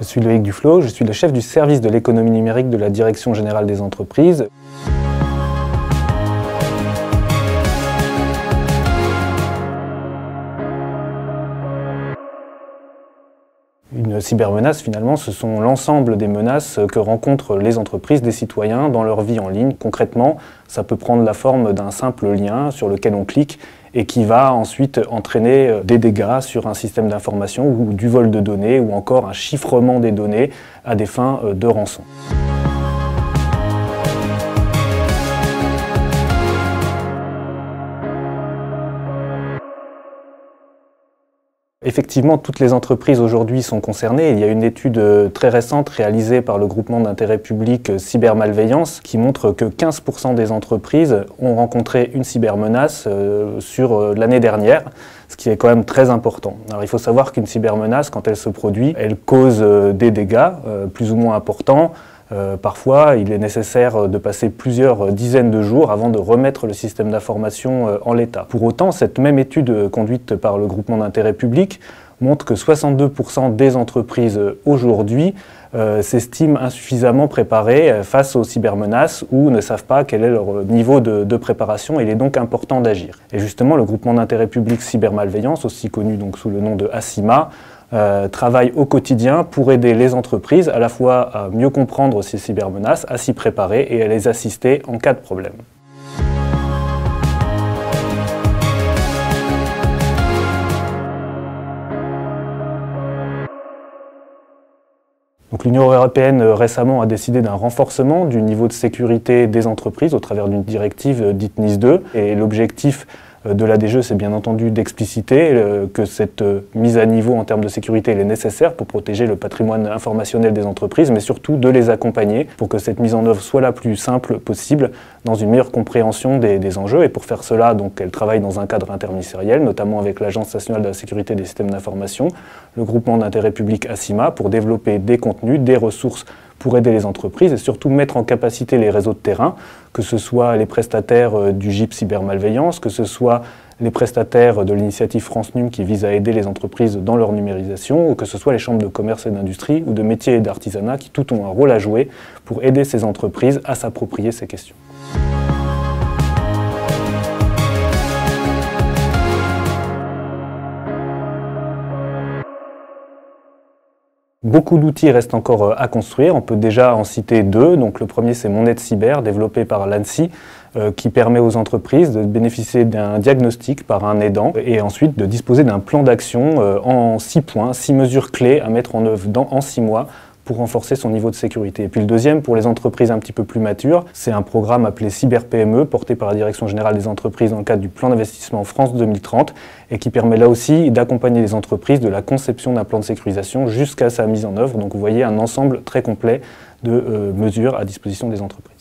suis Loïc Duflo, je suis le chef du service de l'économie numérique de la Direction générale des entreprises. Une cybermenace, finalement, ce sont l'ensemble des menaces que rencontrent les entreprises, les citoyens dans leur vie en ligne. Concrètement, ça peut prendre la forme d'un simple lien sur lequel on clique et qui va ensuite entraîner des dégâts sur un système d'information ou du vol de données ou encore un chiffrement des données à des fins de rançon. Effectivement, toutes les entreprises aujourd'hui sont concernées. Il y a une étude très récente réalisée par le groupement d'intérêt public Cybermalveillance qui montre que 15% des entreprises ont rencontré une cybermenace sur l'année dernière, ce qui est quand même très important. Alors, il faut savoir qu'une cybermenace, quand elle se produit, elle cause des dégâts plus ou moins importants. Parfois, il est nécessaire de passer plusieurs dizaines de jours avant de remettre le système d'information en l'état. Pour autant, cette même étude conduite par le groupement d'intérêt public montre que 62% des entreprises aujourd'hui s'estiment insuffisamment préparées face aux cybermenaces ou ne savent pas quel est leur niveau de préparation. Il est donc important d'agir. Et justement, le groupement d'intérêt public Cybermalveillance, aussi connu donc sous le nom de ACIMA, travaille au quotidien pour aider les entreprises à la fois à mieux comprendre ces cybermenaces, à s'y préparer et à les assister en cas de problème. L'Union européenne récemment a décidé d'un renforcement du niveau de sécurité des entreprises au travers d'une directive dite NIS 2. Et l'objectif de l'ADGE, c'est bien entendu d'expliciter que cette mise à niveau en termes de sécurité elle est nécessaire pour protéger le patrimoine informationnel des entreprises, mais surtout de les accompagner pour que cette mise en œuvre soit la plus simple possible dans une meilleure compréhension des enjeux. Et pour faire cela, donc, elle travaille dans un cadre interministériel, notamment avec l'Agence nationale de la sécurité des systèmes d'information, le groupement d'intérêt public ACIMA, pour développer des contenus, des ressources pour aider les entreprises et surtout mettre en capacité les réseaux de terrain, que ce soit les prestataires du GIP Cybermalveillance, que ce soit les prestataires de l'initiative France Num qui vise à aider les entreprises dans leur numérisation, ou que ce soit les chambres de commerce et d'industrie ou de métiers et d'artisanat qui tout ont un rôle à jouer pour aider ces entreprises à s'approprier ces questions. Beaucoup d'outils restent encore à construire, on peut déjà en citer deux. Donc, le premier, c'est Mon Aide Cyber, développé par l'ANSSI, qui permet aux entreprises de bénéficier d'un diagnostic par un aidant et ensuite de disposer d'un plan d'action en 6 points, 6 mesures clés à mettre en œuvre en 6 mois pour renforcer son niveau de sécurité. Et puis le deuxième, pour les entreprises un petit peu plus matures, c'est un programme appelé Cyber PME, porté par la Direction générale des entreprises dans le cadre du plan d'investissement France 2030, et qui permet là aussi d'accompagner les entreprises de la conception d'un plan de sécurisation jusqu'à sa mise en œuvre. Donc vous voyez un ensemble très complet de mesures à disposition des entreprises.